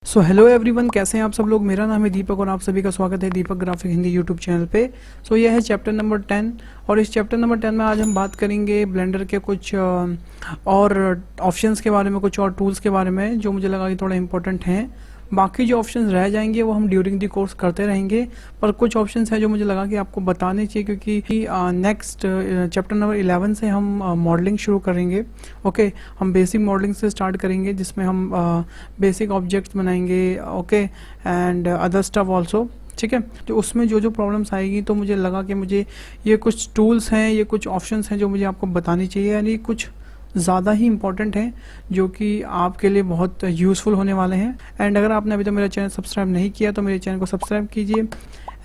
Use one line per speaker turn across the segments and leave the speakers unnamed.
So hello everyone, कैसे हैं आप सब लोग। मेरा नाम है दीपक और आप सभी का स्वागत है दीपक ग्राफिक हिंदी यूट्यूब चैनल पे। सो यह है चैप्टर नंबर 10 और इस चैप्टर नंबर 10 में आज हम बात करेंगे ब्लेंडर के कुछ और ऑप्शंस के बारे में, कुछ और टूल्स के बारे में जो मुझे लगा कि थोड़ा इंपॉर्टेंट हैं। बाकी जो ऑप्शंस रह जाएंगे वो हम ड्यूरिंग दी कोर्स करते रहेंगे, पर कुछ ऑप्शंस हैं जो मुझे लगा कि आपको बताने चाहिए क्योंकि नेक्स्ट चैप्टर नंबर 11 से हम मॉडलिंग शुरू करेंगे। ओके, हम बेसिक मॉडलिंग से स्टार्ट करेंगे जिसमें हम बेसिक ऑब्जेक्ट्स बनाएंगे। Okay, and other stuff also. ठीक है, तो उसमें जो जो प्रॉब्लम्स आएगी तो मुझे लगा कि मुझे ये कुछ टूल्स हैं, ये कुछ ऑप्शंस हैं जो मुझे आपको बतानी चाहिए, यानी कुछ ज़्यादा ही इंपॉर्टेंट हैं जो कि आपके लिए बहुत यूज़फुल होने वाले हैं। एंड अगर आपने अभी तक मेरा चैनल सब्सक्राइब नहीं किया तो मेरे चैनल को सब्सक्राइब कीजिए।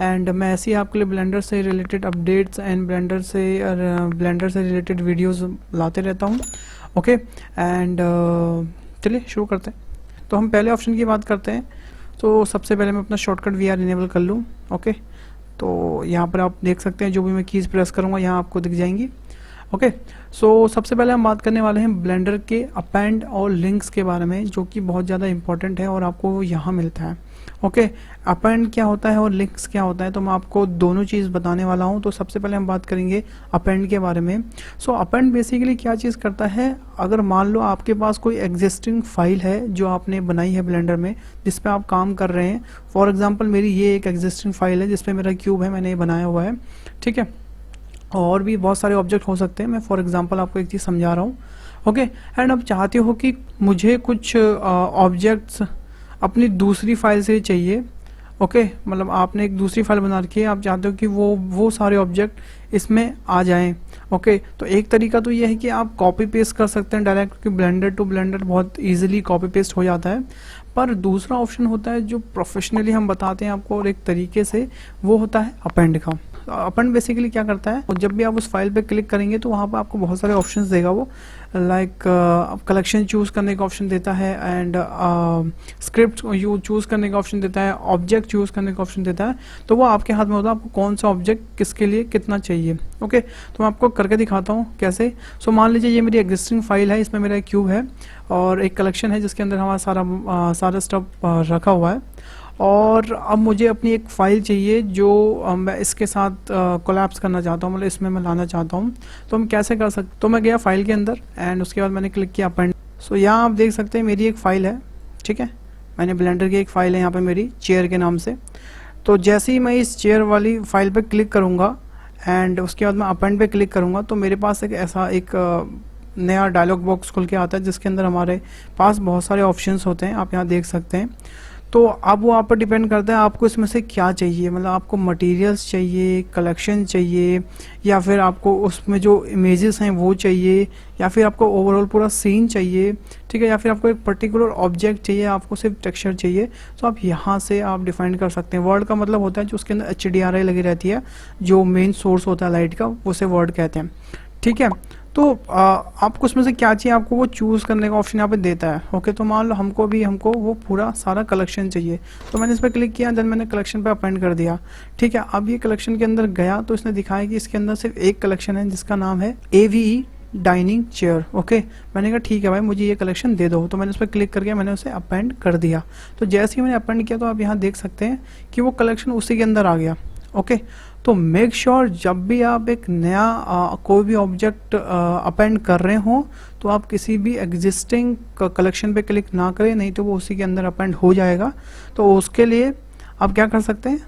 एंड मैं ऐसे ही आपके लिए ब्लेंडर से रिलेटेड अपडेट्स एंड ब्लेंडर से रिलेटेड वीडियोस लाते रहता हूँ। ओके, एंड चलिए शुरू करते हैं। तो हम पहले ऑप्शन की बात करते हैं। तो सबसे पहले मैं अपना शॉर्टकट वी आर इनेबल कर लूँ। ओके, तो यहाँ पर आप देख सकते हैं जो भी मैं कीज़ प्रेस करूँगा यहाँ आपको दिख जाएंगी। ओके, सो सबसे पहले हम बात करने वाले हैं ब्लेंडर के अपेंड और लिंक्स के बारे में, जो कि बहुत ज़्यादा इंपॉर्टेंट है और आपको यहाँ मिलता है। ओके, अपेंड क्या होता है और लिंक्स क्या होता है, तो मैं आपको दोनों चीज़ बताने वाला हूँ। तो सबसे पहले हम बात करेंगे अपेंड के बारे में। सो अपेंड बेसिकली क्या चीज़ करता है, अगर मान लो आपके पास कोई एग्जिस्टिंग फाइल है जो आपने बनाई है ब्लेंडर में, जिस पे आप काम कर रहे हैं। फॉर एग्जाम्पल मेरी ये एक एग्जिस्टिंग फाइल है जिसपे मेरा क्यूब है, मैंने ये बनाया हुआ है। ठीक है, और भी बहुत सारे ऑब्जेक्ट हो सकते हैं, मैं फॉर एग्जांपल आपको एक चीज़ समझा रहा हूँ। ओके, एंड अब चाहते हो कि मुझे कुछ ऑब्जेक्ट्स अपनी दूसरी फाइल से चाहिए। ओके, मतलब आपने एक दूसरी फाइल बना रखी है, आप चाहते हो कि वो सारे ऑब्जेक्ट इसमें आ जाएं। ओके, तो एक तरीका तो ये है कि आप कॉपी पेस्ट कर सकते हैं डायरेक्ट, क्योंकि ब्लेंडर टू ब्लेंडर बहुत इजीली कॉपी पेस्ट हो जाता है। पर दूसरा ऑप्शन होता है जो प्रोफेशनली हम बताते हैं आपको और एक तरीके से, वो होता है अपेंड का। अपेंड बेसिकली क्या करता है, और जब भी आप उस फाइल पे क्लिक करेंगे तो वहाँ पर आपको बहुत सारे ऑप्शंस देगा वो, लाइक कलेक्शन चूज़ करने का ऑप्शन देता है, एंड स्क्रिप्ट चूज़ करने का ऑप्शन देता है, ऑब्जेक्ट चूज़ करने का ऑप्शन देता है। तो वो आपके हाथ में होता है, आपको कौन सा ऑब्जेक्ट किसके लिए कितना चाहिए। ओके, तो मैं आपको करके दिखाता हूँ कैसे। सो मान लीजिए ये मेरी एग्जिस्टिंग फाइल है, इसमें मेरा क्यूब है और एक कलेक्शन है जिसके अंदर हमारा सारा स्टफ रखा हुआ है। और अब मुझे अपनी एक फ़ाइल चाहिए जो मैं इसके साथ कोलैप्स करना चाहता हूँ, मतलब इसमें मैं लाना चाहता हूँ। तो हम कैसे कर सकते, तो मैं गया फाइल के अंदर एंड उसके बाद मैंने क्लिक किया अपेंड। सो यहाँ आप देख सकते हैं मेरी एक फ़ाइल है। ठीक है, मैंने ब्लेंडर की एक फ़ाइल है यहाँ पे मेरी चेयर के नाम से। तो जैसे ही मैं इस चेयर वाली फ़ाइल पर क्लिक करूँगा एंड उसके बाद मैं अपेंड पे क्लिक करूँगा तो मेरे पास एक नया डायलॉग बॉक्स खुल के आता है जिसके अंदर हमारे पास बहुत सारे ऑप्शंस होते हैं, आप यहाँ देख सकते हैं। तो अब वो आप पर डिपेंड करता है आपको इसमें से क्या चाहिए, मतलब आपको मटेरियल्स चाहिए, कलेक्शन चाहिए, या फिर आपको उसमें जो इमेजेस हैं वो चाहिए, या फिर आपको ओवरऑल पूरा सीन चाहिए। ठीक है, या फिर आपको एक पर्टिकुलर ऑब्जेक्ट चाहिए, आपको सिर्फ टेक्सचर चाहिए। तो आप यहाँ से आप डिफाइन कर सकते हैं। वर्ड का मतलब होता है जो उसके अंदर HDRI लगी रहती है, जो मेन सोर्स होता है लाइट का, उसे वर्ड कहते हैं। ठीक है, तो आपको उसमें से क्या चाहिए, आपको वो चूज़ करने का ऑप्शन यहाँ पे देता है। ओके, तो मान लो हमको वो पूरा सारा कलेक्शन चाहिए, तो मैंने इस पर क्लिक किया, देन मैंने कलेक्शन पे अपेंड कर दिया। ठीक है, अब ये कलेक्शन के अंदर गया तो इसने दिखाया कि इसके अंदर सिर्फ एक कलेक्शन है जिसका नाम है AVE डाइनिंग चेयर। ओके, मैंने कहा ठीक है भाई, मुझे ये कलेक्शन दे दो। तो मैंने उस पर क्लिक करके मैंने उसे अपेंड कर दिया। तो जैसे ही मैंने अपेंड किया तो आप यहाँ देख सकते हैं कि वो कलेक्शन उसी के अंदर आ गया। ओके, तो मेक श्योर जब भी आप एक नया कोई भी ऑब्जेक्ट अपेंड कर रहे हो तो आप किसी भी एग्जिस्टिंग कलेक्शन पे क्लिक ना करें, नहीं तो वो उसी के अंदर अपेंड हो जाएगा। तो उसके लिए आप क्या कर सकते हैं,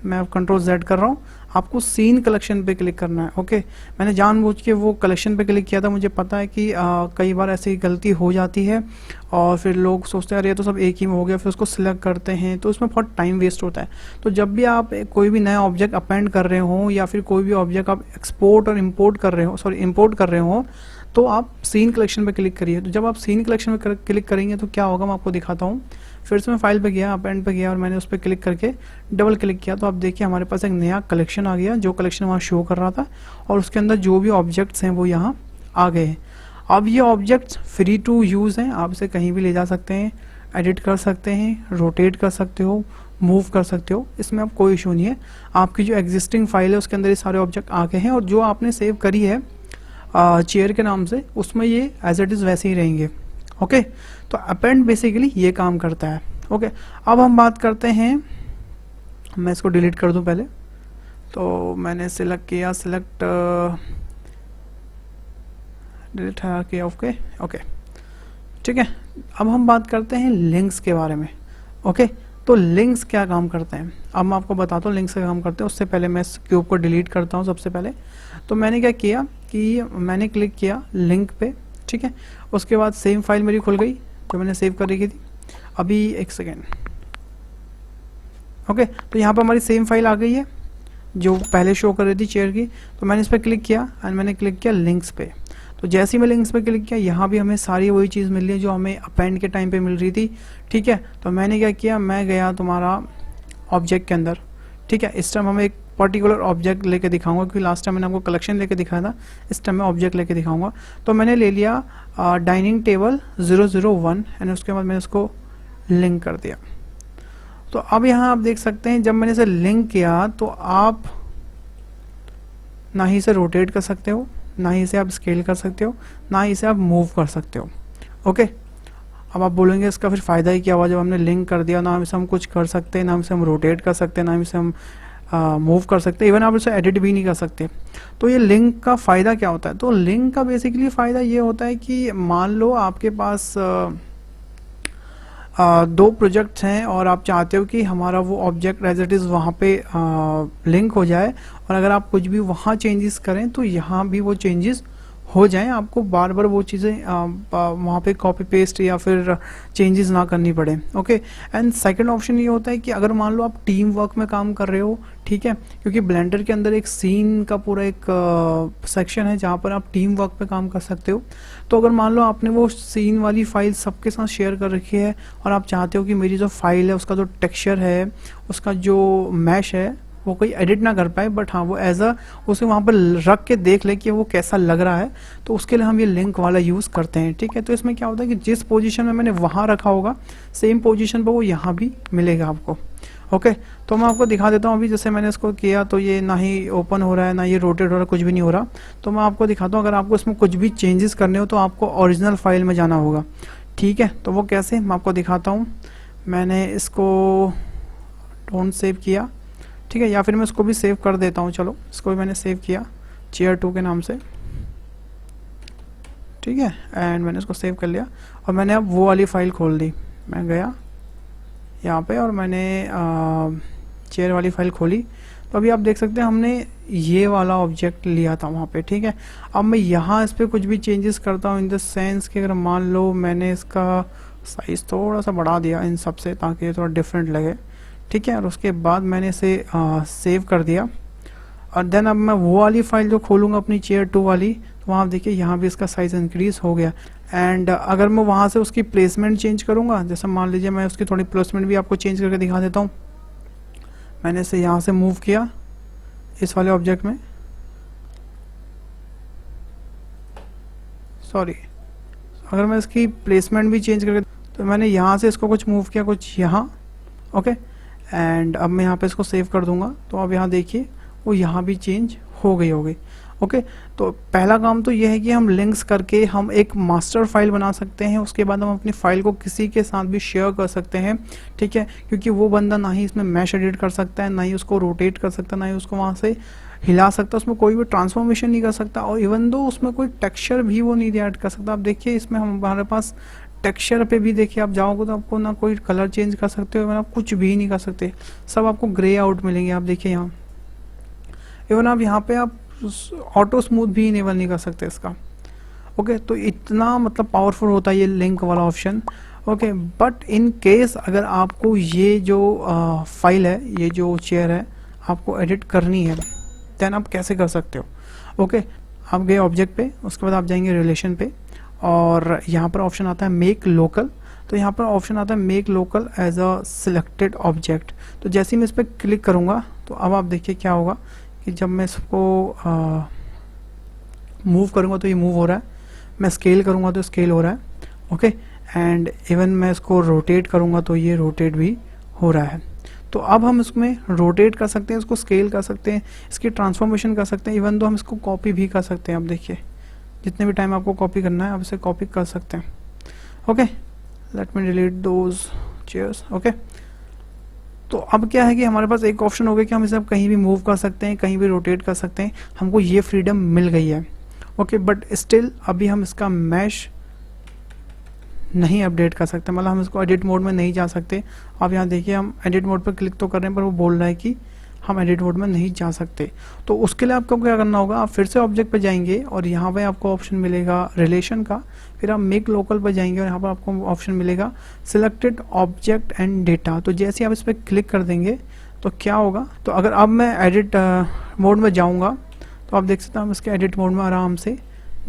मैं अब Ctrl+Z कर रहा हूँ, आपको सीन कलेक्शन पे क्लिक करना है। ओके, मैंने जानबूझ के वो कलेक्शन पे क्लिक किया था, मुझे पता है कि कई बार ऐसी गलती हो जाती है और फिर लोग सोचते हैं अरे ये तो सब एक ही में हो गया, फिर उसको सिलेक्ट करते हैं तो उसमें बहुत टाइम वेस्ट होता है। तो जब भी आप कोई भी नया ऑब्जेक्ट अपेंड कर रहे हो या फिर कोई भी ऑब्जेक्ट आप एक्सपोर्ट और इम्पोर्ट कर रहे हो तो आप सीन कलेक्शन पे क्लिक करिए। तो जब आप सीन कलेक्शन पे क्लिक करेंगे तो क्या होगा मैं आपको दिखाता हूँ। फिर से मैं फाइल पे गया, अपेंड पे गया और मैंने उस पर क्लिक करके डबल क्लिक किया तो आप देखिए हमारे पास एक नया कलेक्शन आ गया, जो कलेक्शन वहाँ शो कर रहा था और उसके अंदर जो भी ऑब्जेक्ट्स हैं वो यहाँ आ गए हैं। अब ये ऑब्जेक्ट्स फ्री टू यूज़ हैं, आप इसे कहीं भी ले जा सकते हैं, एडिट कर सकते हैं, रोटेट कर सकते हो, मूव कर सकते हो, इसमें अब कोई इशू नहीं है। आपकी जो एग्जिस्टिंग फाइल है उसके अंदर ये सारे ऑब्जेक्ट आ गए हैं और जो आपने सेव करी है चेयर के नाम से, उसमें ये एज इट इज़ वैसे ही रहेंगे। ओके, तो अपेंड बेसिकली ये काम करता है। ओके, अब हम बात करते हैं, मैं इसको डिलीट कर दूं पहले, तो मैंने सिलेक्ट किया, सिलेक्ट डिलीट किया, ओके ओके ठीक है। अब हम बात करते हैं लिंक्स के बारे में। ओके, तो लिंक्स क्या काम करते हैं, अब मैं आपको बताता हूँ लिंक्स क्या काम करते हैं। उससे पहले मैं इस क्यूब को डिलीट करता हूँ सबसे पहले। तो मैंने क्या किया कि मैंने क्लिक किया लिंक पे, ठीक है। उसके बाद सेम फाइल मेरी खुल गई जो मैंने सेव कर रखी थी। अभी एक सेकेंड, ओके, तो यहाँ पर हमारी सेम फाइल आ गई है जो पहले शो कर रही थी चेयर की। तो मैंने इस पर क्लिक किया एंड मैंने क्लिक किया लिंक्स पे। तो जैसे ही मैं लिंक्स पे क्लिक किया, यहाँ भी हमें सारी वही चीज़ मिल रही है जो हमें अपेंड के टाइम पे मिल रही थी, ठीक है। तो मैंने क्या किया, मैं गया तुम्हारा ऑब्जेक्ट के अंदर, ठीक है। इस टाइम हमें एक पर्टिकुलर ऑब्जेक्ट लेके दिखाऊंगा, क्योंकि लास्ट टाइम मैंने आपको कलेक्शन लेके दिखाया था, इस टाइम मैं ऑब्जेक्ट लेके दिखाऊंगा। तो मैंने ले लिया डाइनिंग टेबल 001 एंड उसके बाद मैंने उसको लिंक कर दिया। तो अब यहाँ आप देख सकते हैं जब मैंने इसे लिंक किया तो आप ना ही इसे रोटेट कर सकते हो, ना ही इसे आप स्केल कर सकते हो, ना ही इसे आप मूव कर सकते हो। ओके, अब आप बोलेंगे इसका फिर फ़ायदा ही क्या हुआ, जब हमने लिंक कर दिया, ना इसे हम कुछ कर सकते हैं, ना इसे हम रोटेट कर सकते हैं, ना इसे हम मूव कर सकते हैं, इवन आप इसे एडिट भी नहीं कर सकते। तो ये लिंक का फ़ायदा क्या होता है, तो लिंक का बेसिकली फ़ायदा ये होता है कि मान लो आपके पास दो प्रोजेक्ट्स हैं और आप चाहते हो कि हमारा वो ऑब्जेक्ट एज इट इज़ वहाँ पे लिंक हो जाए, और अगर आप कुछ भी वहाँ चेंजेस करें तो यहाँ भी वो चेंजेस हो जाएं, आपको बार बार वो चीज़ें वहाँ पे कॉपी पेस्ट या फिर चेंजेस ना करनी पड़े। ओके, एंड सेकंड ऑप्शन ये होता है कि अगर मान लो आप टीम वर्क में काम कर रहे हो, ठीक है, क्योंकि ब्लेंडर के अंदर एक सीन का पूरा एक सेक्शन है जहाँ पर आप टीम वर्क पे काम कर सकते हो। तो अगर मान लो आपने वो सीन वाली फाइल सबके साथ शेयर कर रखी है और आप चाहते हो कि मेरी जो फाइल है उसका जो टेक्सचर है, उसका जो मैश है, वो कोई एडिट ना कर पाए, बट हाँ वो एज अ उसे वहाँ पर रख के देख ले कि वो कैसा लग रहा है, तो उसके लिए हम ये लिंक वाला यूज़ करते हैं, ठीक है। तो इसमें क्या होता है कि जिस पोजीशन में मैंने वहाँ रखा होगा सेम पोजीशन पर वो यहाँ भी मिलेगा आपको। ओके, तो मैं आपको दिखा देता हूँ। अभी जैसे मैंने इसको किया तो ये ना ही ओपन हो रहा है, ना ये रोटेट हो रहा है, कुछ भी नहीं हो रहा। तो मैं आपको दिखाता हूँ, अगर आपको इसमें कुछ भी चेंजेस करने हो तो आपको ओरिजिनल फाइल में जाना होगा, ठीक है। तो वो कैसे, मैं आपको दिखाता हूँ। मैंने इसको डोंट सेव किया, ठीक है, या फिर मैं इसको भी सेव कर देता हूँ। चलो, इसको भी मैंने सेव किया चेयर 2 के नाम से, ठीक है, एंड मैंने इसको सेव कर लिया और मैंने अब वो वाली फाइल खोल दी। मैं गया यहाँ पे और मैंने चेयर वाली फाइल खोली। तो अभी आप देख सकते हैं हमने ये वाला ऑब्जेक्ट लिया था वहाँ पे, ठीक है। अब मैं यहाँ इस पर कुछ भी चेंजेस करता हूँ इन द सेंस कि अगर मान लो मैंने इसका साइज़ थोड़ा सा बढ़ा दिया इन सब से ताकि ये थोड़ा डिफरेंट लगे, ठीक है, और उसके बाद मैंने इसे सेव कर दिया। और देन अब मैं वो वाली फाइल जो खोलूँगा अपनी चेयर 2 वाली, तो वहाँ देखिए यहाँ भी इसका साइज़ इंक्रीज़ हो गया। एंड अगर मैं वहाँ से उसकी प्लेसमेंट चेंज करूँगा, जैसे मान लीजिए मैं उसकी थोड़ी प्लेसमेंट भी आपको चेंज करके दिखा देता हूँ। मैंने इसे यहाँ से मूव किया इस वाले ऑब्जेक्ट में, सॉरी, अगर मैं इसकी प्लेसमेंट भी चेंज करके, तो मैंने यहाँ से इसको कुछ मूव किया कुछ यहाँ, ओके, एंड अब मैं यहाँ पे इसको सेव कर दूंगा। तो अब यहाँ देखिए वो यहाँ भी चेंज हो गई होगी। ओके, तो पहला काम तो ये है कि हम लिंक्स करके हम एक मास्टर फाइल बना सकते हैं, उसके बाद हम अपनी फाइल को किसी के साथ भी शेयर कर सकते हैं, ठीक है, क्योंकि वो बंदा ना ही इसमें मैश एडिट कर सकता है, ना ही उसको रोटेट कर सकता है, ना ही उसको वहाँ से हिला सकता, उसमें कोई भी ट्रांसफॉर्मेशन नहीं कर सकता, और इवन दो उसमें कोई टेक्सचर भी वो नहीं ऐड कर सकता। आप देखिए इसमें हमारे पास टेक्सचर पे भी देखिए, आप जाओगे तो आपको ना कोई कलर चेंज कर सकते हो, आप कुछ भी नहीं कर सकते, सब आपको ग्रे आउट मिलेंगे। आप देखिए यहाँ, इवन आप यहाँ पे आप ऑटो स्मूथ भी इनेबल नहीं कर सकते इसका। ओके, तो इतना मतलब पावरफुल होता है ये लिंक वाला option. Okay, but in case अगर आपको ये जो फाइल है, ये जो चेयर है, आपको एडिट करनी है, देन आप कैसे कर सकते हो। ओके, आप गए ऑब्जेक्ट पे, उसके बाद आप जाएंगे रिलेशन पे, और यहाँ पर ऑप्शन आता है मेक लोकल। तो यहाँ पर ऑप्शन आता है make local as a selected object. तो जैसे ही मैं इस पर क्लिक करूँगा तो अब आप देखिए क्या होगा कि जब मैं इसको मूव करूँगा तो ये मूव हो रहा है, मैं स्केल करूँगा तो स्केल हो रहा है। ओके, एंड इवन मैं इसको रोटेट करूँगा तो ये रोटेट भी हो रहा है। तो अब हम इसमें रोटेट कर सकते हैं, इसको स्केल कर सकते हैं, इसकी ट्रांसफॉर्मेशन कर सकते हैं, इवन दो हम इसको कॉपी भी कर सकते हैं। अब देखिए जितने भी टाइम आपको कॉपी करना है आप इसे कॉपी कर सकते हैं। Okay, let me delete those chairs. Okay, तो अब क्या है कि हमारे पास एक ऑप्शन हो गया कि हम इसे अब कहीं भी मूव कर सकते हैं, कहीं भी रोटेट कर सकते हैं, हमको ये फ्रीडम मिल गई है। ओके, बट स्टिल अभी हम इसका मैश नहीं अपडेट कर सकते, मतलब हम इसको एडिट मोड में नहीं जा सकते। अब यहाँ देखिए हम एडिट मोड पर क्लिक तो कर रहे हैं पर वो बोल रहा है कि हम एडिट मोड में नहीं जा सकते। तो उसके लिए आपको क्या करना होगा, आप फिर से ऑब्जेक्ट पे जाएंगे और यहाँ पे आपको ऑप्शन मिलेगा रिलेशन का, फिर आप मेक लोकल पर जाएंगे और यहाँ पर आपको ऑप्शन मिलेगा सिलेक्टेड ऑब्जेक्ट एंड डेटा। तो जैसे आप इस पर क्लिक कर देंगे तो क्या होगा, तो अगर अब मैं एडिट मोड में जाऊँगा तो आप देख सकते हैं हम इसके एडिट मोड में आराम से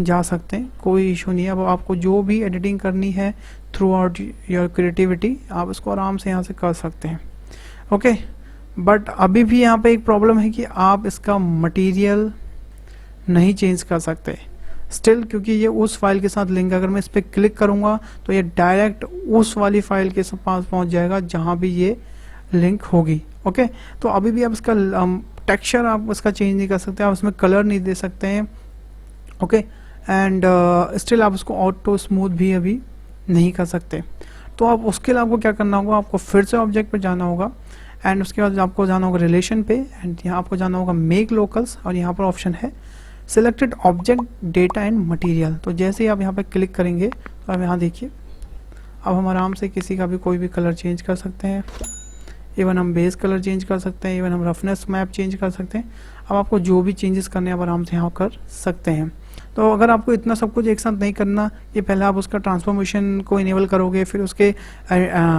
जा सकते हैं, कोई इशू नहीं है। अब आपको जो भी एडिटिंग करनी है थ्रू आउट योर क्रिएटिविटी आप इसको आराम से यहाँ से कर सकते हैं। ओके, बट अभी भी यहाँ पे एक प्रॉब्लम है कि आप इसका मटेरियल नहीं चेंज कर सकते स्टिल, क्योंकि ये उस फाइल के साथ लिंक, अगर मैं इस पर क्लिक करूँगा तो ये डायरेक्ट उस वाली फाइल के पास पहुँच जाएगा जहाँ भी ये लिंक होगी। ओके, तो अभी भी आप इसका टेक्सचर आप इसका चेंज नहीं कर सकते, आप इसमें कलर नहीं दे सकते हैं। ओके, एंड स्टिल आप उसको ऑटो स्मूथ भी अभी नहीं कर सकते। तो आप उसके लिए आपको क्या करना होगा, आपको फिर से ऑब्जेक्ट पे जाना होगा एंड उसके बाद आपको जाना होगा रिलेशन पे एंड यहाँ आपको जाना होगा मेक लोकल्स और यहाँ पर ऑप्शन है selected object data and material. तो जैसे ही आप यहाँ पे क्लिक करेंगे तो आप यहाँ देखिए अब हम आराम से किसी का भी कोई भी कलर चेंज कर सकते हैं, इवन हम बेस कलर चेंज कर सकते हैं, इवन हम रफनेस मैप चेंज कर सकते हैं। अब आपको जो भी चेंजेस करने हैं आप आराम से यहाँ कर सकते हैं। तो अगर आपको इतना सब कुछ एक साथ नहीं करना, ये पहले आप उसका ट्रांसफॉर्मेशन को इनेबल करोगे, फिर उसके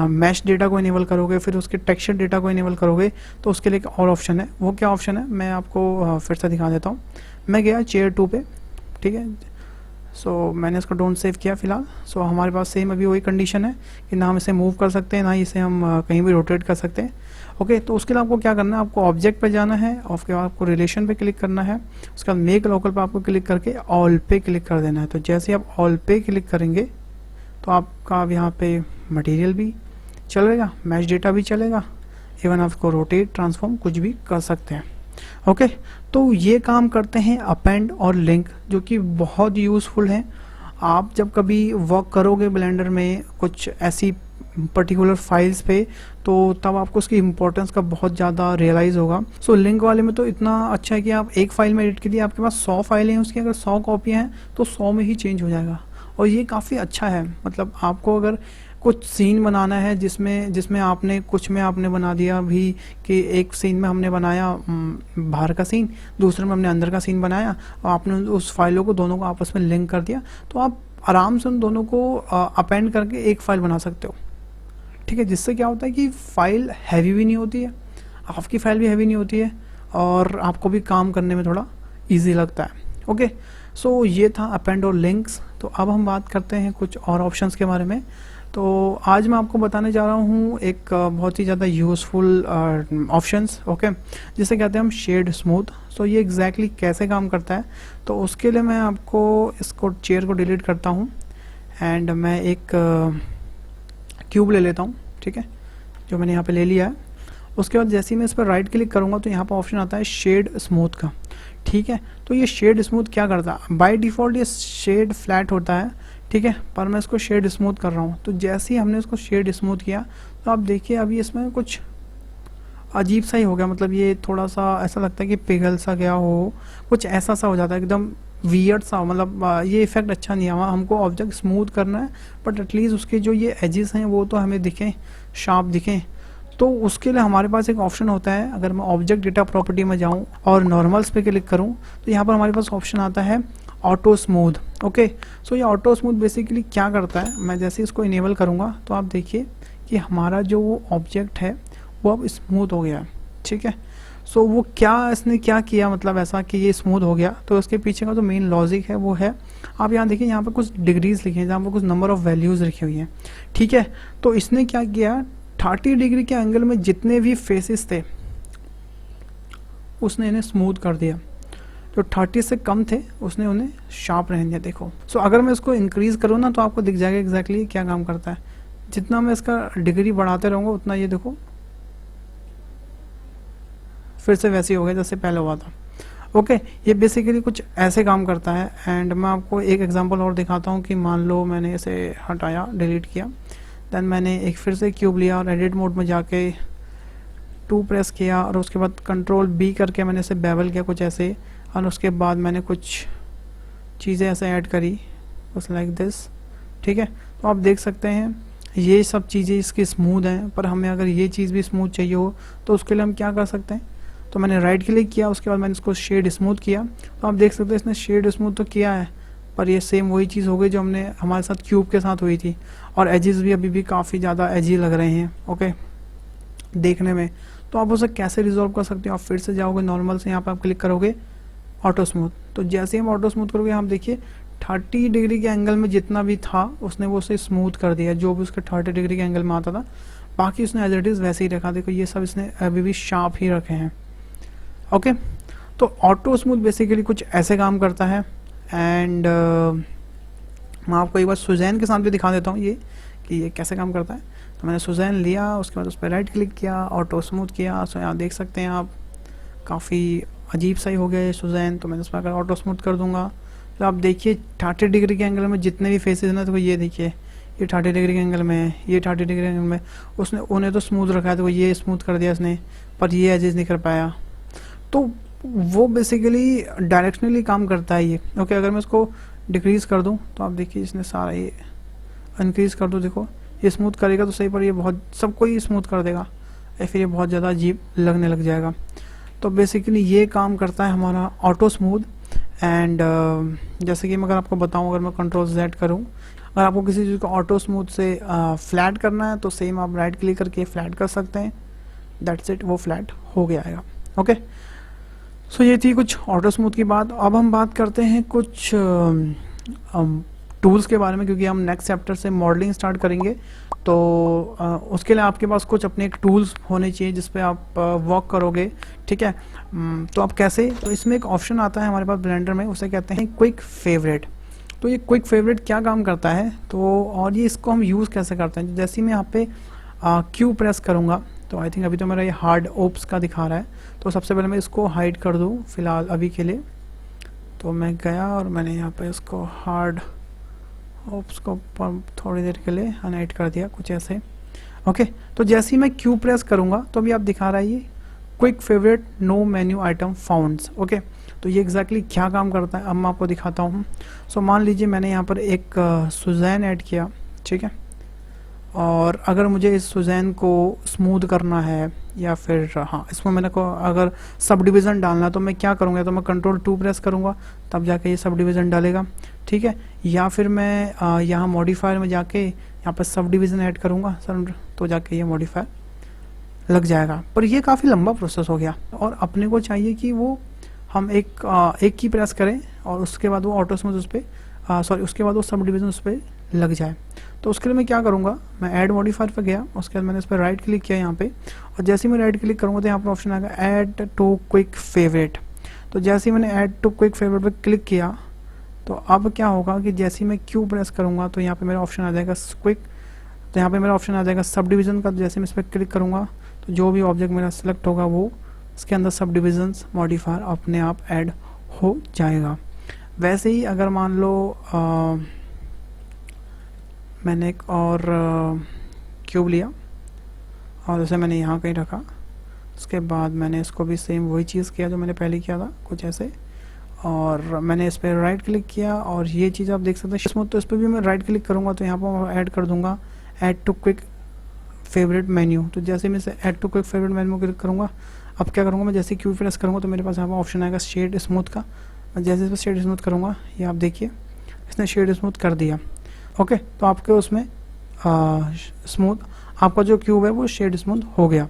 मैश डेटा को इनेबल करोगे, फिर उसके टेक्सचर डेटा को इनेबल करोगे, तो उसके लिए एक और ऑप्शन है। वो क्या ऑप्शन है मैं आपको फिर से दिखा देता हूँ। मैं गया चेयर 2 पे, ठीक है, सो मैंने इसको डोंट सेव किया फिलहाल। सो हमारे पास सेम अभी वही कंडीशन है कि ना हम इसे मूव कर सकते हैं, ना इसे हम कहीं भी रोटेट कर सकते हैं। ओके, तो उसके लिए आपको क्या करना है, आपको ऑब्जेक्ट पे जाना है और उसके बाद आपको रिलेशन पे क्लिक करना है, उसके बाद मेक लोकल पे आपको क्लिक करके ऑल पे क्लिक कर देना है। तो जैसे ही आप ऑल पे क्लिक करेंगे तो आपका अब यहाँ पे मटेरियल भी चलेगा, मैच डेटा भी चलेगा, इवन आपको रोटेट ट्रांसफॉर्म कुछ भी कर सकते हैं। ओके, तो ये काम करते हैं अपेंड और लिंक, जो कि बहुत यूज़फुल है। आप जब कभी वर्क करोगे ब्लेंडर में कुछ ऐसी पर्टिकुलर फाइल्स पे, तो तब आपको उसकी इम्पोर्टेंस का बहुत ज़्यादा रियलाइज़ होगा। सो लिंक वाले में तो इतना अच्छा है कि आप एक फाइल में एडिट कीजिए, आपके पास 100 फाइलें हैं, उसकी अगर 100 कॉपियाँ हैं तो 100 में ही चेंज हो जाएगा। और ये काफ़ी अच्छा है, मतलब आपको अगर कुछ सीन बनाना है जिसमें आपने कुछ में आपने बना दिया भी कि एक सीन में हमने बनाया बाहर का सीन, दूसरे में हमने अंदर का सीन बनाया और आपने उस फाइलों को दोनों को आपस में लिंक कर दिया, तो आप आराम से उन दोनों को अपेंड करके एक फ़ाइल बना सकते हो। ठीक है, जिससे क्या होता है कि फ़ाइल हैवी भी नहीं होती है, आपकी फ़ाइल भी हैवी नहीं होती है और आपको भी काम करने में थोड़ा ईजी लगता है। ओके, सो ये था अपेंड और लिंक्स। तो अब हम बात करते हैं कुछ और ऑप्शंस के बारे में। तो आज मैं आपको बताने जा रहा हूँ एक बहुत ही ज़्यादा यूज़फुल ऑप्शंस, ओके, जिसे कहते हैं हम शेड स्मूथ। सो ये एग्जैक्टली कैसे काम करता है, तो उसके लिए मैं आपको इसको चेयर को डिलीट करता हूँ एंड मैं एक क्यूब ले लेता हूँ, ठीक है, जो मैंने यहाँ पे ले लिया है। उसके बाद जैसे ही मैं इस पर राइट क्लिक करूँगा तो यहाँ पर ऑप्शन आता है शेड स्मूथ का, ठीक है। तो ये शेड स्मूथ क्या करता है, बाय डिफ़ॉल्ट ये शेड फ्लैट होता है, ठीक है, पर मैं इसको शेड स्मूथ कर रहा हूँ। तो जैसे ही हमने इसको शेड स्मूथ किया तो आप देखिए अभी इसमें कुछ अजीब सा ही हो गया, मतलब ये थोड़ा सा ऐसा लगता है कि पिघल सा गया हो, कुछ ऐसा सा हो जाता है, एकदम वियर्ड सा, मतलब ये इफेक्ट अच्छा नहीं आया। हमको ऑब्जेक्ट स्मूथ करना है बट एटलीस्ट उसके जो ये एजेस हैं वो तो हमें दिखें, शार्प दिखें। तो उसके लिए हमारे पास एक ऑप्शन होता है, अगर मैं ऑब्जेक्ट डेटा प्रॉपर्टी में जाऊँ और नॉर्मल्स पे क्लिक करूँ तो यहाँ पर हमारे पास ऑप्शन आता है ऑटो स्मूथ। ओके, सो ये ऑटो स्मूथ बेसिकली क्या करता है, मैं जैसे इसको इनेबल करूँगा तो आप देखिए कि हमारा जो वो ऑब्जेक्ट है वो अब स्मूथ हो गया है, ठीक है। सो वो इसने क्या किया, मतलब ऐसा कि ये स्मूथ हो गया, तो उसके पीछे का जो मेन लॉजिक है वो है, आप यहाँ देखिए यहाँ पर कुछ डिग्रीज लिखे हैं, जहाँ पर कुछ नंबर ऑफ वैल्यूज़ लिखी हुई हैं, ठीक है। तो इसने क्या किया, 30 डिग्री के एंगल में जितने भी फेसेस थे उसने इन्हें स्मूथ कर दिया, जो 30 से कम थे उसने उन्हें शार्प रहने दिया। देखो, सो अगर मैं इसको इंक्रीज़ करूँ ना तो आपको दिख जाएगा एग्जैक्टली क्या काम करता है। जितना मैं इसका डिग्री बढ़ाते रहूँगा उतना ये देखो फिर से वैसे ही हो गया जैसे पहले हुआ था। ओके, ये बेसिकली कुछ ऐसे काम करता है। एंड मैं आपको एक एग्जांपल और दिखाता हूँ कि मान लो मैंने इसे हटाया, डिलीट किया, देन मैंने एक फिर से क्यूब लिया और एडिट मोड में जाके 2 प्रेस किया और उसके बाद कंट्रोल B करके मैंने इसे बेवल किया कुछ ऐसे, और उसके बाद मैंने कुछ चीज़ें ऐसे ऐड करी बस लाइक दिस। ठीक है, तो आप देख सकते हैं ये सब चीज़ें इसकी स्मूथ हैं, पर हमें अगर ये चीज़ भी स्मूथ चाहिए हो तो उसके लिए हम क्या कर सकते हैं, तो मैंने राइट क्लिक किया, उसके बाद मैंने इसको शेड स्मूथ किया। तो आप देख सकते हैं इसने शेड स्मूथ तो किया है, पर ये सेम वही चीज़ हो गई जो हमने हमारे साथ क्यूब के साथ हुई थी, और एजेस भी अभी भी काफ़ी ज़्यादा एजी लग रहे हैं ओके देखने में। तो आप उसे कैसे रिजॉल्व कर सकते हो, आप फिर से जाओगे नॉर्मल से, यहाँ पर आप क्लिक करोगे ऑटो स्मूथ। तो जैसे हम ऑटो स्मूथ करोगे आप देखिए 30 डिग्री के एंगल में जितना भी था उसने वो उसे स्मूथ कर दिया, जो भी उसके 30 डिग्री के एंगल में आता था, बाकी उसने एज इट इज़ वैसे ही रखा। देखो ये सब इसने अभी भी शार्प ही रखे हैं ओके। तो ऑटो स्मूथ बेसिकली कुछ ऐसे काम करता है। एंड मैं आपको एक बार सुजैन के साथ भी दिखा देता हूँ ये कि ये कैसे काम करता है। तो मैंने सुजैन लिया, उसके बाद उस पर राइट क्लिक किया, ऑटो स्मूथ किया। सो यहाँ देख सकते हैं आप काफ़ी अजीब सा ही हो गया ये सुजैन। तो मैंने उस पर अगर ऑटो स्मूथ कर दूंगा तो आप देखिए 30 डिग्री के एंगल में जितने भी फेसेस हैं ना, तो ये देखिए ये 30 डिग्री के एंगल में है, ये 30 डिग्री एंगल में, उसने उन्हें तो स्मूथ रखा है, तो ये स्मूथ कर दिया इसने, पर ये एजेस नहीं कर पाया। तो वो बेसिकली डायरेक्शनली काम करता है ये ओके। अगर मैं इसको डिक्रीज़ कर दूं तो आप देखिए इसने सारा ये इंक्रीज़ कर दूं, देखो ये स्मूथ करेगा तो सही, पर ये बहुत सबको ही स्मूथ कर देगा या फिर ये बहुत ज़्यादा अजीब लगने लग जाएगा। तो बेसिकली ये काम करता है हमारा ऑटो स्मूथ। एंड जैसे कि मैं अगर आपको बताऊं, अगर मैं कंट्रोल Z करूं, अगर आपको किसी चीज़ को ऑटो स्मूथ से फ्लैट करना है तो सेम आप राइट क्लिक करके फ्लैट कर सकते हैं, दैट्स इट, वो फ्लैट हो गया आएगा ओके। सो ये थी कुछ ऑटो स्मूथ की बात। अब हम बात करते हैं कुछ टूल्स के बारे में, क्योंकि हम नेक्स्ट चैप्टर से मॉडलिंग स्टार्ट करेंगे। तो उसके लिए आपके पास कुछ अपने एक टूल्स होने चाहिए जिस पे आप वर्क करोगे। ठीक है, तो आप कैसे, तो इसमें एक ऑप्शन आता है हमारे पास ब्लेंडर में, उसे कहते हैं क्विक फेवरेट। तो ये क्विक फेवरेट क्या काम करता है, तो और ये इसको हम यूज़ कैसे करते हैं। जैसे ही मैं यहाँ पे क्यू प्रेस करूँगा तो आई थिंक अभी तो मेरा ये हार्ड ओप्स का दिखा रहा है, तो सबसे पहले मैं इसको हाइड कर दूँ फिलहाल अभी के लिए। तो मैं गया और मैंने यहाँ पे इसको हार्ड ओप्स को थोड़ी देर के लिए अनहाइड कर दिया कुछ ऐसे ओके। तो जैसे ही मैं क्यू प्रेस करूँगा तो अभी आप दिखा रहा है ये quick favourite no menu item founds okay. तो ये एग्जैक्टली क्या काम करता है अब मैं आपको दिखाता हूँ। सो मान लीजिए मैंने यहाँ पर एक सुजैन ऐड किया, ठीक है, और अगर मुझे इस सुजैन को स्मूथ करना है या फिर हाँ इसमें मैंने को अगर सब डिवीज़न डालना तो मैं क्या करूँगा, तो मैं कंट्रोल 2 प्रेस करूँगा तब जाके ये सब डिवीज़न डालेगा, ठीक है। या फिर मैं यहाँ मॉडिफायर में जाके यहाँ पर सब डिवीज़न ऐड करूँगा सर, तो जाके ये मॉडिफायर लग जाएगा। पर ये काफ़ी लंबा प्रोसेस हो गया, और अपने को चाहिए कि वो हम एक की प्रेस करें और उसके बाद वो ऑटो स्मूथ उस पर सॉरी उसके बाद वो सब डिवीज़न उस पर लग जाए। तो उसके लिए मैं क्या करूँगा, मैं ऐड मॉडिफायर पर गया, उसके बाद मैंने इस पर राइट क्लिक किया यहाँ पे, और जैसे ही मैं राइट क्लिक करूँगा तो यहाँ पर ऑप्शन आएगा ऐड टू क्विक फेवरेट। तो जैसे ही मैंने ऐड टू क्विक फेवरेट पर क्लिक किया तो अब क्या होगा कि जैसे ही मैं क्यू प्रेस करूँगा तो यहाँ पे मेरा ऑप्शन आ जाएगा क्विक, तो यहाँ पे मेरा ऑप्शन आ जाएगा सब डिवीज़न का। जैसे मैं इस पर क्लिक करूँगा तो जो भी ऑब्जेक्ट मेरा सेलेक्ट होगा वो इसके अंदर सब डिवीजन्स मॉडिफायर अपने आप ऐड हो जाएगा। वैसे ही अगर मान लो मैंने एक और क्यूब लिया और उसे मैंने यहाँ कहीं रखा, उसके बाद मैंने इसको भी सेम वही चीज़ किया जो मैंने पहले किया था कुछ ऐसे, और मैंने इस पर राइट क्लिक किया और ये चीज़ आप देख सकते हैं स्मूथ। तो इस पर भी मैं राइट क्लिक करूँगा तो यहाँ पर मैं ऐड कर दूँगा add to quick favourite menu. तो जैसे मैं इसे add to quick favourite menu click करूँगा, अब क्या करूँगा मैं जैसे क्यू प्रेस करूँगा तो मेरे पास यहाँ पर ऑप्शन आएगा शेड स्मूथ का। मैं जैसे इस पर शेड स्मूथ करूँगा ये आप देखिए इसने शेड स्मूथ कर दिया ओके। तो आपके उसमें स्मूथ आपका जो क्यूब है वो शेड स्मूथ हो गया।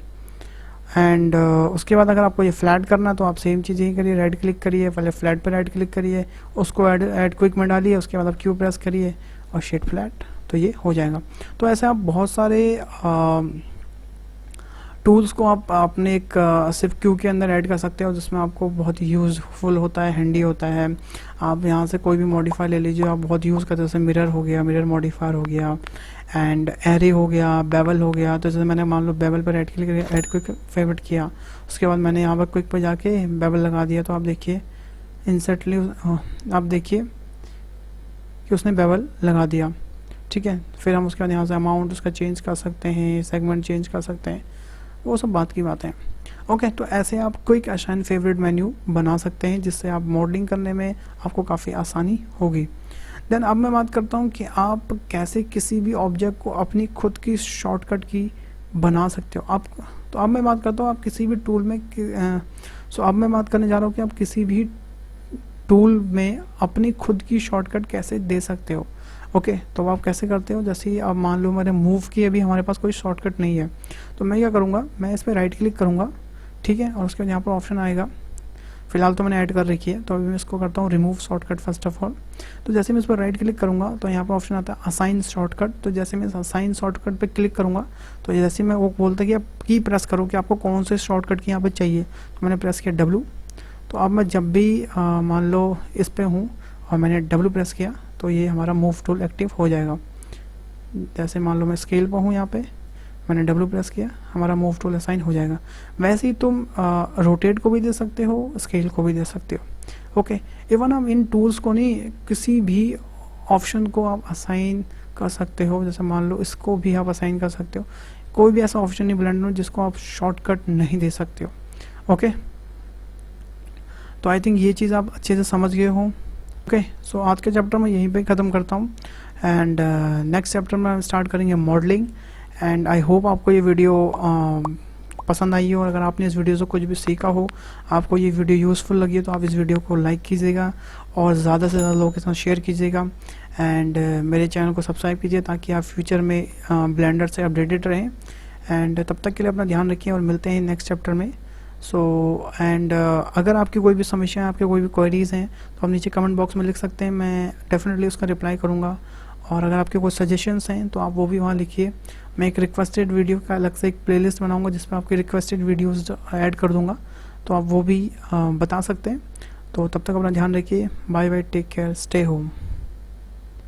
एंड उसके बाद अगर आपको ये फ्लैट करना है तो आप सेम चीज़ यही करिए, राइट क्लिक करिए, पहले फ्लैट पर राइट क्लिक करिए, उसको ऐड क्विक में डालिए, उसके बाद आप क्यू प्रेस करिए और शेड फ्लैट, तो ये हो जाएगा। तो ऐसे आप बहुत सारे टूल्स को आप अपने एक सिर्फ क्यू के अंदर ऐड कर सकते हो जिसमें आपको बहुत यूज़फुल होता है, हैंडी होता है। आप यहाँ से कोई भी मॉडिफायर ले लीजिए, आप बहुत यूज़ करते हो, जैसे मिरर हो गया, मिरर मॉडिफायर हो गया, एंड एरे हो गया, बेवल हो गया। तो जैसे मैंने मान लो बेवल पर ऐड क्विक फेवरेट किया, उसके बाद मैंने यहाँ पर क्विक पर जाके बेवल लगा दिया, तो आप देखिए इंसर्टली आप देखिए कि उसने बेवल लगा दिया, ठीक है। फिर हम उसके बाद यहाँ से अमाउंट उसका चेंज कर सकते हैं, सेगमेंट चेंज कर सकते हैं, वो सब बात की बातें हैं। ओके, तो ऐसे आप क्विक असाइन फेवरेट मेन्यू बना सकते हैं जिससे आप मॉडलिंग करने में आपको काफ़ी आसानी होगी। देन अब मैं बात करता हूँ कि आप कैसे किसी भी ऑब्जेक्ट को अपनी खुद की शॉर्टकट की बना सकते हो आप। तो अब मैं बात करता हूँ आप किसी भी टूल में अब मैं बात करने जा रहा हूँ कि आप किसी भी टूल में अपनी खुद की शॉर्टकट कैसे दे सकते हो। ओके, तो आप कैसे करते हो, जैसे ही आप मान लो मैंने मूव की, अभी हमारे पास कोई शॉर्टकट नहीं है, तो मैं क्या करूँगा, मैं इस पर राइट क्लिक करूँगा, ठीक है, और उसके बाद यहाँ पर ऑप्शन आएगा, फिलहाल तो मैंने ऐड कर रखी है, तो अभी मैं इसको करता हूँ remove shortcut first of all. तो जैसे मैं इस पर राइट क्लिक करूँगा तो यहाँ पर ऑप्शन आता है असाइन शॉर्टकट। तो जैसे मैं असाइन शॉर्टकट पे क्लिक करूँगा तो जैसे मैं वो बोलता है कि आप की प्रेस करो कि आपको कौन से शॉर्टकट की यहाँ पर चाहिए, तो मैंने प्रेस किया W। तो अब मैं जब भी मान लो इस पर हूँ और मैंने W प्रेस किया तो ये हमारा मूव टूल एक्टिव हो जाएगा। जैसे मान लो मैं स्केल पर हूँ, यहाँ पे मैंने W प्रेस किया, हमारा मूव टूल असाइन हो जाएगा। वैसे ही तुम रोटेट को भी दे सकते हो, स्केल को भी दे सकते हो। ओके, इवन हम इन टूल्स को नहीं, किसी भी ऑप्शन को आप असाइन कर सकते हो। जैसे मान लो इसको भी आप असाइन कर सकते हो। कोई भी ऐसा ऑप्शन नहीं ब्लेंडर में जिसको आप शॉर्टकट नहीं दे सकते हो। ओके, तो आई थिंक ये चीज़ आप अच्छे से समझ गए हो। ओके, सो आज के चैप्टर में यहीं पे ख़त्म करता हूँ एंड नेक्स्ट चैप्टर में हम स्टार्ट करेंगे मॉडलिंग। एंड आई होप आपको ये वीडियो पसंद आई हो, और अगर आपने इस वीडियो से कुछ भी सीखा हो, आपको ये वीडियो यूज़फुल लगी है, तो आप इस वीडियो को लाइक कीजिएगा और ज़्यादा से ज़्यादा लोगों के साथ शेयर कीजिएगा। एंड मेरे चैनल को सब्सक्राइब कीजिए ताकि आप फ्यूचर में ब्लेंडर से अपडेटेड रहें। एंड तब तक के लिए अपना ध्यान रखिए और मिलते हैं नेक्स्ट चैप्टर में। अगर आपकी कोई भी समस्या है, आपके कोई भी क्वेरीज़ हैं, तो आप नीचे कमेंट बॉक्स में लिख सकते हैं, मैं डेफिनेटली उसका रिप्लाई करूँगा। और अगर आपके कोई सजेशंस हैं तो आप वो भी वहाँ लिखिए। मैं एक रिक्वेस्टेड वीडियो का अलग से एक प्लेलिस्ट बनाऊँगा जिसमें आपकी रिक्वेस्टेड वीडियोस ऐड कर दूँगा, तो आप वो भी बता सकते हैं। तो तब तक अपना ध्यान रखिए। Bye bye, take care, stay home.